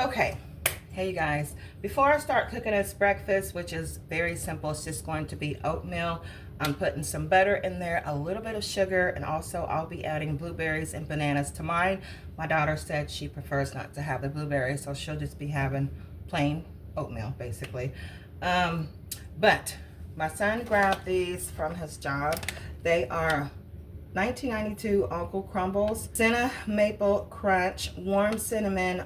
Okay, hey you guys, before I start cooking this breakfast, which is very simple, it's just going to be oatmeal. I'm putting some butter in there, a little bit of sugar, and also I'll be adding blueberries and bananas to mine. My daughter said she prefers not to have the blueberries, so she'll just be having plain oatmeal basically. But my son grabbed these from his job. They are 1992 Uncle Crumbles Cinnamon Maple Crunch warm cinnamon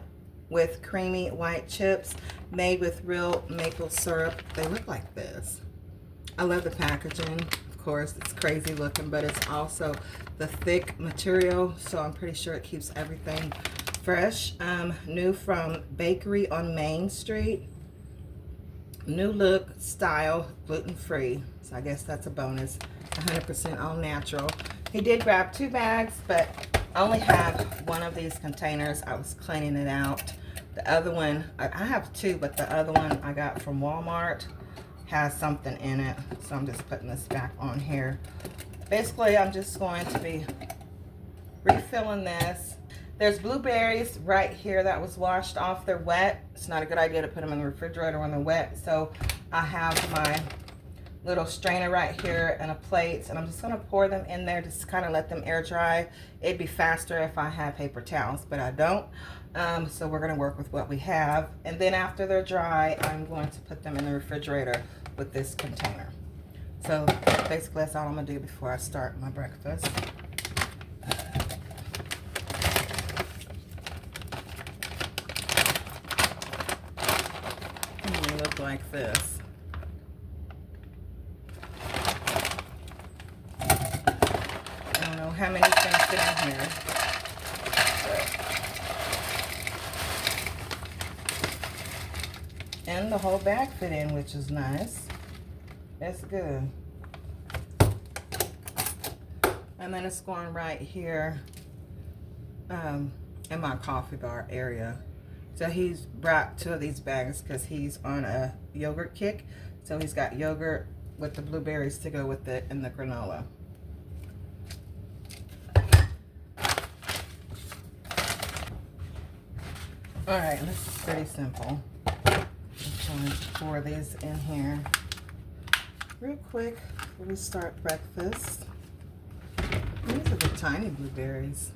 with creamy white chips made with real maple syrup. They look like this. I love the packaging. Of course, it's crazy looking, but it's also the thick material, so I'm pretty sure it keeps everything fresh. New from Bakery on Main Street. New look, style, gluten-free. So I guess that's a bonus. 100% all natural. He did grab 2 bags, but I only have one of these containers. I was cleaning it out. The other one, I have 2, but the other one I got from Walmart has something in it. So I'm just putting this back on here. Basically, I'm just going to be refilling this. There's blueberries right here that was washed off. They're wet. It's not a good idea to put them in the refrigerator when they're wet. So I have my little strainer right here and a plate, and I'm just going to pour them in there, just kind of let them air dry. It'd be faster if I had paper towels, but I don't. So we're going to work with what we have, and then after they're dry, I'm going to put them in the refrigerator with this container. So basically that's all I'm going to do before I start my breakfast. They look like this. I don't know how many can fit in here. And the whole bag fit in, which is nice. That's good. And then it's going right here in my coffee bar area. So he's brought 2 of these bags because he's on a yogurt kick. So he's got yogurt with the blueberries to go with it and the granola. All right, this is pretty simple. I'm going to pour these in here real quick before we start breakfast. These are the tiny blueberries.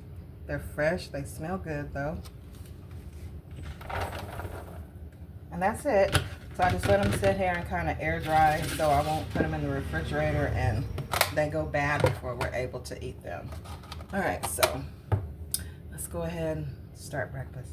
They're fresh. They smell good though. And that's it. So I just let them sit here and kind of air dry, so I won't put them in the refrigerator and they go bad before we're able to eat them. All right, so let's go ahead and start breakfast.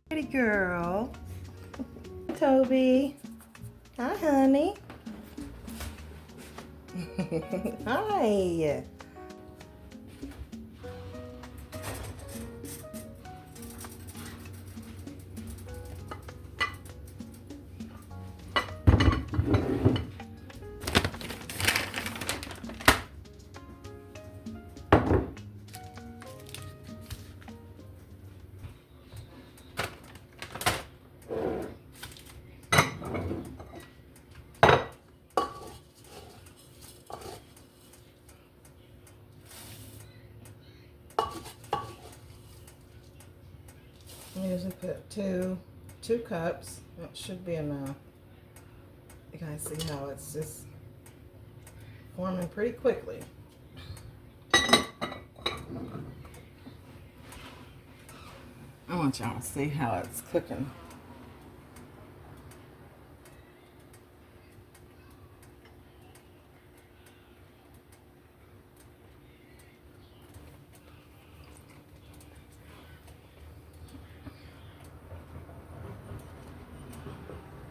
Pretty girl. Toby. Hi, honey. Hi. I usually put two cups. That should be enough. You guys see how it's just forming pretty quickly. I want y'all to see how it's cooking.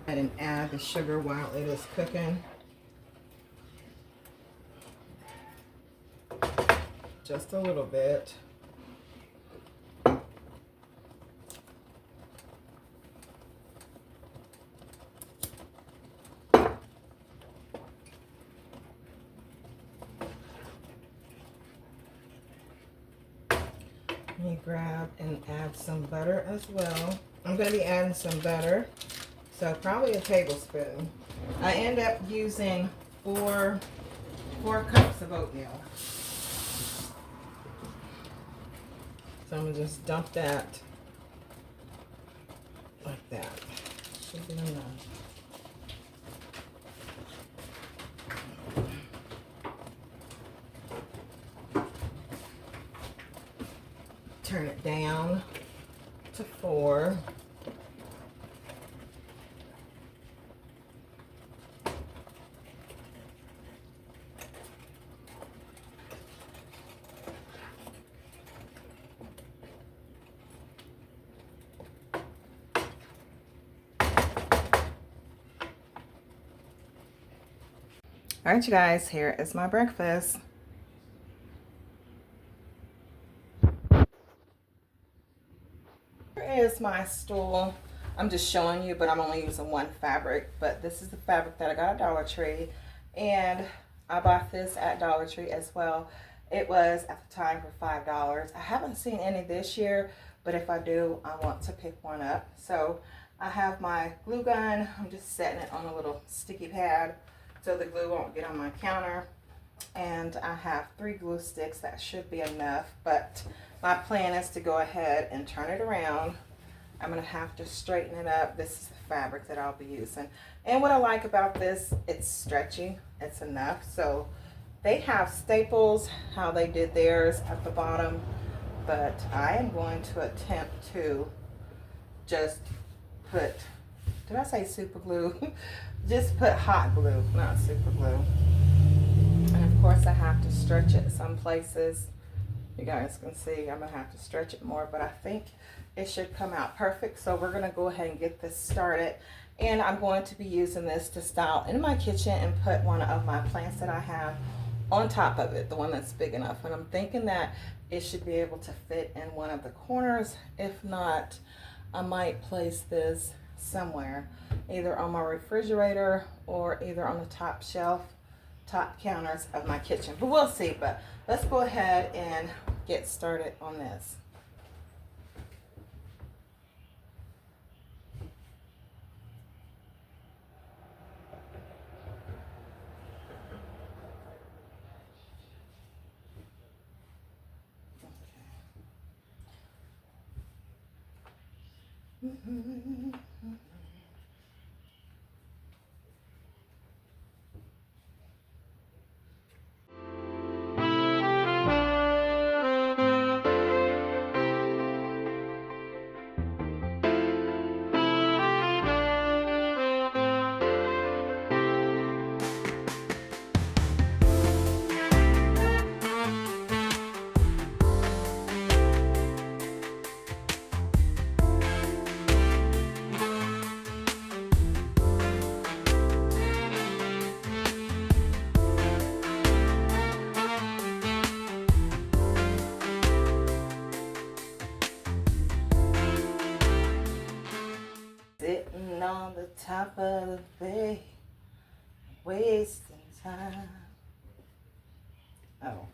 And add the sugar while it is cooking. Just a little bit. Let me grab and add some butter as well. I'm going to be adding some butter. So probably a tablespoon. I end up using four cups of oatmeal. So I'm gonna just dump that like that. Should be enough. Turn it down to 4. All right, you guys, here is my breakfast. Here is my stool. I'm just showing you, but I'm only using one fabric. But this is the fabric that I got at Dollar Tree. And I bought this at Dollar Tree as well. It was at the time for $5. I haven't seen any this year, but if I do, I want to pick one up. So I have my glue gun. I'm just setting it on a little sticky pad so the glue won't get on my counter. And I have 3 glue sticks. That should be enough, but my plan is to go ahead and turn it around. I'm gonna have to straighten it up. This is the fabric that I'll be using. And what I like about this, it's stretchy, it's enough. So they have staples, how they did theirs at the bottom, but I am going to attempt to just put, did I say super glue? Just put hot glue, not super glue. And of course I have to stretch it some places. You guys can see I'm gonna have to stretch it more, but I think it should come out perfect. So we're gonna go ahead and get this started. And I'm going to be using this to style in my kitchen and put one of my plants that I have on top of it, the one that's big enough. And I'm thinking that it should be able to fit in one of the corners. If not, I might place this somewhere, either on my refrigerator or either on the top shelf, top counters of my kitchen, but we'll see. But let's go ahead and get started on this. Okay. Sitting on the top of the bay, wasting time. Oh.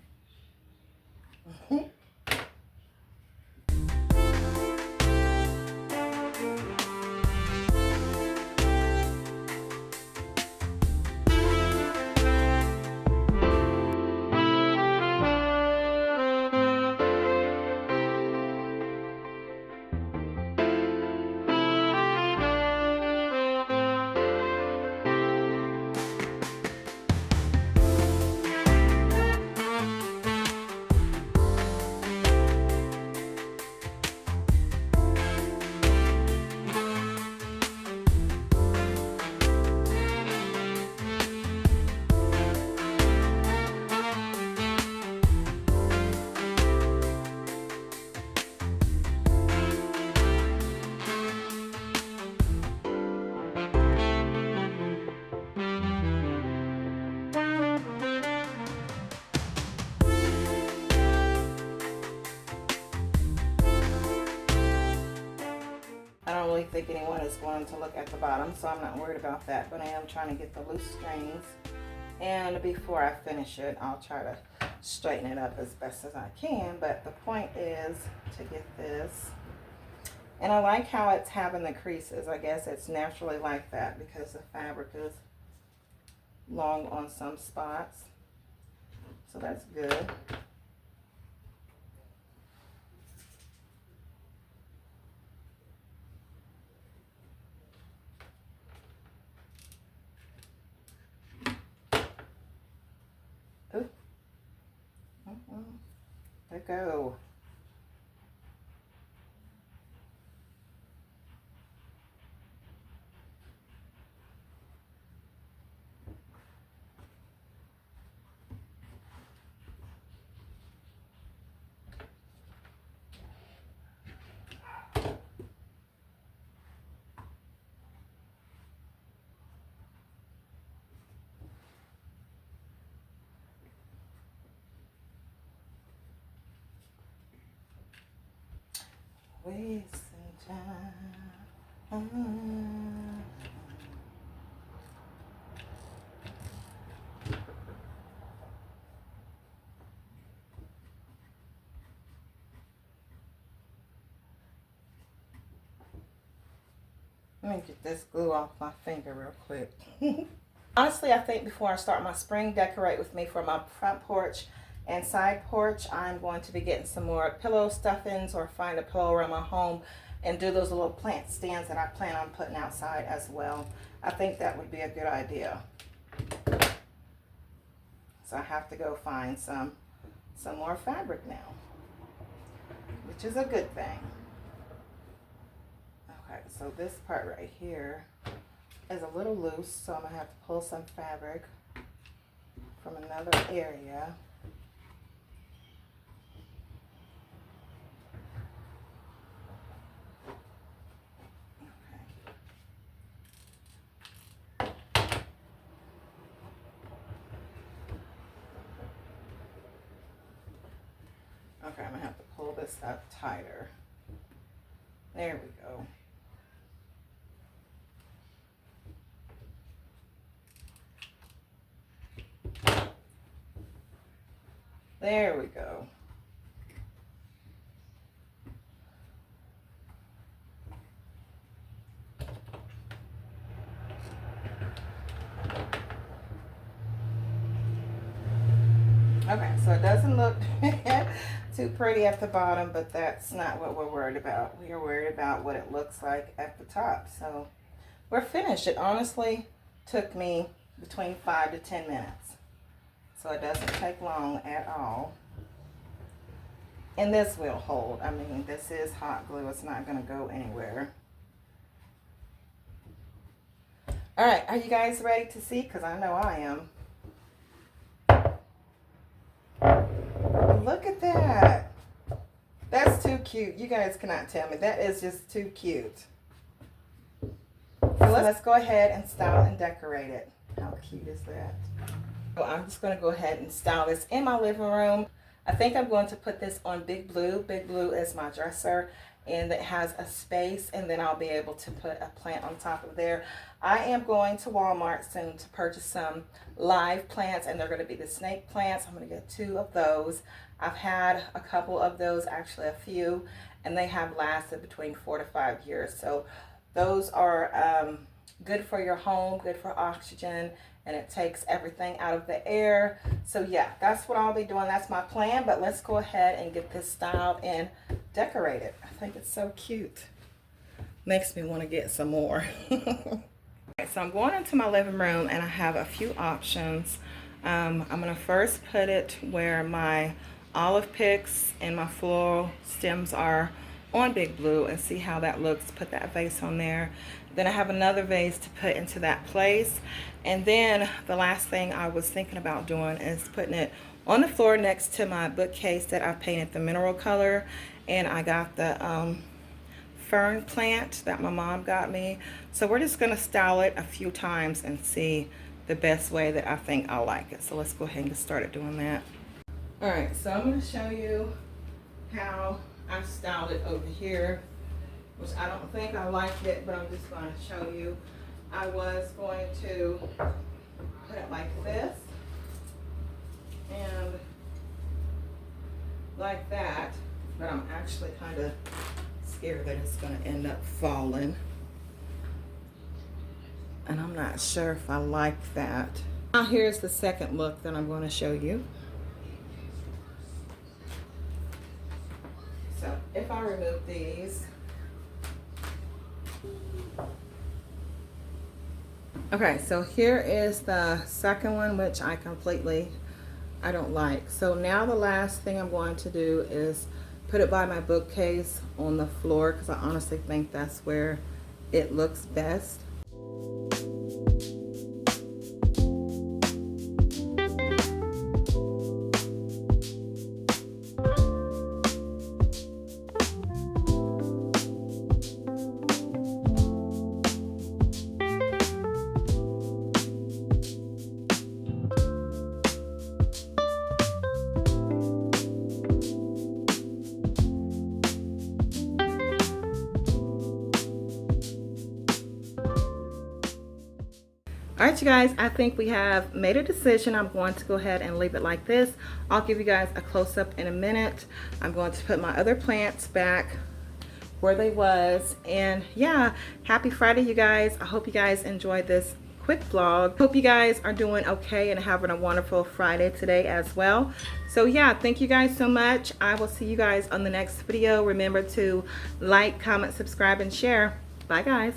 think anyone is going to look at the bottom, so I'm not worried about that, but I am trying to get the loose strings. And before I finish it, I'll try to straighten it up as best as I can, but the point is to get this. And I like how it's having the creases. I guess it's naturally like that because the fabric is long on some spots. So that's good. Ooh. There we go. Wasting time. Let me get this glue off my finger real quick. Honestly, I think before I start my spring decorate with me for my front porch and side porch, I'm going to be getting some more pillow stuffings or find a pillow around my home and do those little plant stands that I plan on putting outside as well. I think that would be a good idea. So I have to go find some more fabric now, which is a good thing. Okay, so this part right here is a little loose, so I'm gonna have to pull some fabric from another area. Okay, I'm gonna have to pull this up tighter. There we go. There we go. Okay, so it doesn't look too pretty at the bottom, but that's not what we're worried about. We are worried about what it looks like at the top. So we're finished. It honestly took me between 5 to 10 minutes. So it doesn't take long at all. And this will hold. I mean, this is hot glue. It's not going to go anywhere. All right, are you guys ready to see? Because I know I am. Look at that. That's too cute. You guys cannot tell me. That is just too cute. So let's go ahead and style and decorate it. How cute is that? So I'm just going to go ahead and style this in my living room. I think I'm going to put this on Big Blue. Big Blue is my dresser, and it has a space, and then I'll be able to put a plant on top of there. I am going to Walmart soon to purchase some live plants, and they're going to be the snake plants. I'm going to get 2 of those. I've had a couple of those, actually a few, and they have lasted between 4 to 5 years. So those are good for your home, good for oxygen, and it takes everything out of the air. So yeah, that's what I'll be doing. That's my plan, but let's go ahead and get this styled and decorated. I think it's so cute. Makes me want to get some more. Okay, so I'm going into my living room and I have a few options. I'm gonna first put it where my olive picks and my floral stems are on Big Blue and see how that looks. Put that vase on there. Then I have another vase to put into that place. And then the last thing I was thinking about doing is putting it on the floor next to my bookcase that I painted the mineral color. And I got the fern plant that my mom got me. So we're just gonna style it a few times and see the best way that I think I'll like it. So let's go ahead and get started doing that. All right, so I'm gonna show you how I styled it over here. which I don't think I liked it, but I'm just going to show you. I was going to put it like this and like that, but I'm actually kind of scared that it's going to end up falling. And I'm not sure if I like that. Now here's the second look that I'm going to show you. So if I remove these, okay, so here is the second one, which I don't like. So now the last thing I'm going to do is put it by my bookcase on the floor, because I honestly think that's where it looks best. All right, you guys, I think we have made a decision. I'm going to go ahead and leave it like this. I'll give you guys a close-up in a minute. I'm going to put my other plants back where they was. And yeah, happy Friday, you guys. I hope you guys enjoyed this quick vlog. Hope you guys are doing okay and having a wonderful Friday today as well. So yeah, thank you guys so much. I will see you guys on the next video. Remember to like, comment, subscribe, and share. Bye, guys.